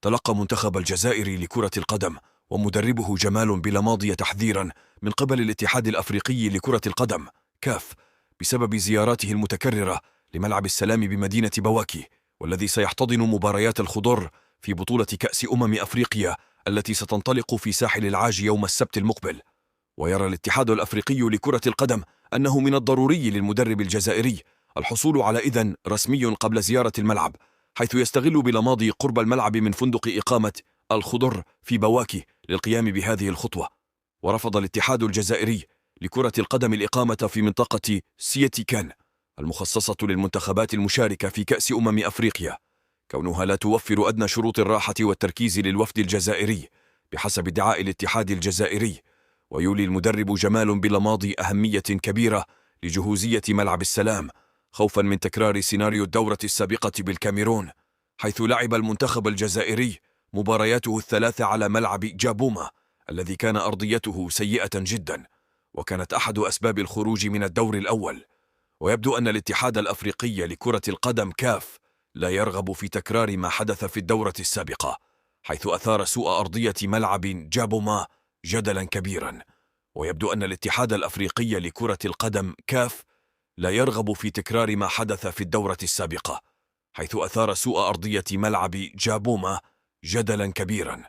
تلقى منتخب الجزائر لكرة القدم ومدربه جمال بلماضي تحذيرا من قبل الاتحاد الأفريقي لكرة القدم كاف بسبب زياراته المتكررة لملعب السلام بمدينة بواكي، والذي سيحتضن مباريات الخضر في بطولة كأس أفريقيا التي ستنطلق في ساحل العاج يوم السبت المقبل. ويرى الاتحاد الأفريقي لكرة القدم أنه من الضروري للمدرب الجزائري الحصول على إذن رسمي قبل زيارة الملعب، حيث يستغل بلماضي قرب الملعب من فندق إقامة الخضر في بواكي للقيام بهذه الخطوة. ورفض الاتحاد الجزائري لكرة القدم الإقامة في منطقة سيتي كان المخصصة للمنتخبات المشاركة في كأس أفريقيا، كونها لا توفر أدنى شروط الراحة والتركيز للوفد الجزائري بحسب ادعاء الاتحاد الجزائري. ويولي المدرب جمال بلماضي أهمية كبيرة لجهوزية ملعب السلام، خوفا من تكرار سيناريو الدورة السابقة بالكاميرون، حيث لعب المنتخب الجزائري مبارياته الثلاثة على ملعب جابوما الذي كان أرضيته سيئة جدا، وكانت أحد أسباب الخروج من الدور الأول. ويبدو أن الاتحاد الأفريقي لكرة القدم كاف لا يرغب في تكرار ما حدث في الدورة السابقة، حيث أثار سوء أرضية ملعب جابوما جدلا كبيرا. ويبدو أن الاتحاد الأفريقي لكرة القدم كاف لا يرغب في تكرار ما حدث في الدورة السابقة، حيث أثار سوء أرضية ملعب جابوما جدلا كبيرا.